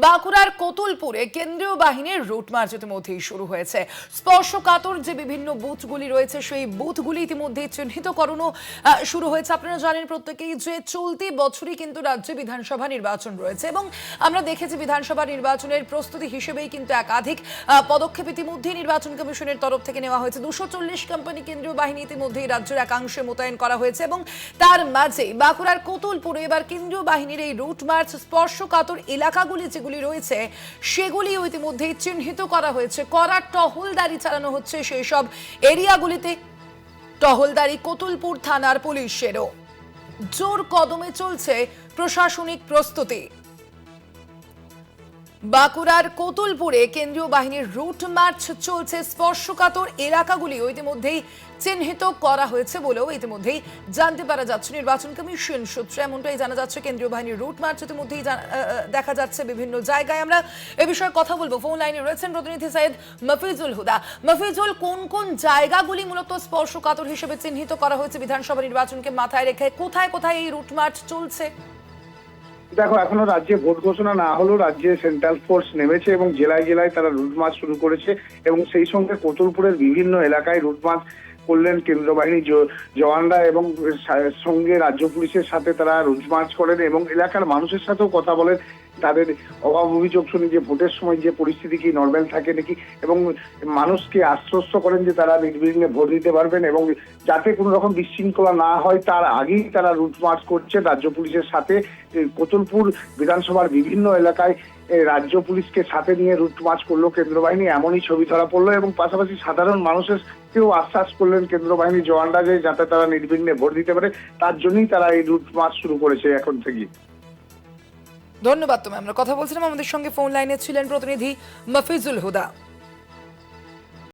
বাঁকুড়ার কোতুলপুরে কেন্দ্রীয় বাহিনীর রুট মার্চ ইতিমধ্যেই শুরু হয়েছে। স্পর্শকাতর যে বিভিন্ন বুথগুলি রয়েছে সেই বুথগুলি ইতিমধ্যেই চিহ্নিতকরণও শুরু হয়েছে। আপনারা জানেন প্রত্যেকেই যে চলতি বছরই কিন্তু রাজ্যে বিধানসভা নির্বাচন রয়েছে এবং আমরা দেখেছি বিধানসভা নির্বাচনের প্রস্তুতি হিসেবেই কিন্তু একাধিক পদক্ষেপ ইতিমধ্যেই নির্বাচন কমিশনের তরফ থেকে নেওয়া হয়েছে। 240 কোম্পানি কেন্দ্রীয় বাহিনী ইতিমধ্যেই রাজ্যের একাংশে মোতায়েন করা হয়েছে এবং তার মাঝে বাঁকুড়ার কোতুলপুরে এবার কেন্দ্রীয় বাহিনীর এই রুট মার্চ স্পর্শকাতর এলাকাগুলি যেগুলি রয়েছে সেগুলিও ইতিমধ্যেই চিহ্নিত করা হয়েছে। কড়া টহলদারি চালানো হচ্ছে সেই সব এরিয়াগুলিতে। টহলদারি কোতুলপুর থানার পুলিশেরও জোর কদমে চলছে প্রশাসনিক প্রস্তুতি। বাঁকুড়ার কোতুলপুরে কেন্দ্রীয় বাহিনীর রুট মার্চ চলছে। স্পর্শকাতর এলাকাগুলিও ইতিমধ্যেই চিহ্নিত করা হয়েছে বলেও ইতিমধ্যেই জানতে পারা যাচ্ছে নির্বাচন কমিশন সূত্রে। এমনটাই জানা যাচ্ছে কেন্দ্রীয় বাহিনীর রুট মার্চ ইতিমধ্যেই দেখা যাচ্ছে বিভিন্ন জায়গায়। আমরা এ বিষয়ে কথা বলবো। ফোন লাইনে রয়েছেন প্রতিনিধি সৈয়দ মফিজুল হুদা। মফিজুল, কোন কোন জায়গাগুলি মূলত স্পর্শকাতর হিসেবে চিহ্নিত করা হয়েছে বিধানসভা নির্বাচনকে মাথায় রেখে? কোথায় কোথায় এই রুট মার্চ চলছে? দেখো, এখনো রাজ্যে ভোট ঘোষণা না হলেও রাজ্যে সেন্ট্রাল ফোর্স নেমেছে এবং জেলায় জেলায় তারা রুট মার্চ শুরু করেছে এবং সেই সঙ্গে কোতুলপুরের বিভিন্ন এলাকায় রুট মার্চ করলেন কেন্দ্রীয় বাহিনীর জওয়ানরা এবং সঙ্গে রাজ্য পুলিশের সাথে তারা রুট মার্চ করেন এবং এলাকার মানুষের সাথেও কথা বলেন। তাদের অভাব অভিযোগ শুনে যে ভোটের সময় যে পরিস্থিতি কি নর্মাল থাকে নাকি, এবং মানুষকে আশ্বস্ত করেন যে তারা নির্বিঘ্নে ভোট দিতে পারবেন এবং যাতে কোনো রকম বিশৃঙ্খলা না হয় তার আগেই তারা রুট মার্চ করছে রাজ্য পুলিশের সাথে। কোতুলপুর বিধানসভার বিভিন্ন এলাকায় রাজ্য পুলিশকে সাথে নিয়ে রুট মার্চ করলো কেন্দ্র বাহিনী, এমনই ছবি ধরা পড়লো এবং পাশাপাশি সাধারণ মানুষের কেউ আশ্বাস করলেন কেন্দ্র বাহিনীর জওয়ানরা যে যাতে তারা নির্বিঘ্নে ভোট দিতে পারে, তার জন্যই তারা এই রুট মার্চ শুরু করেছে এখন থেকে। ধন্যবাদ। আমরা কথা বলছিলাম, আমাদের সঙ্গে ফোন লাইনে ছিলেন প্রতিনিধি মফিজুল হুদা।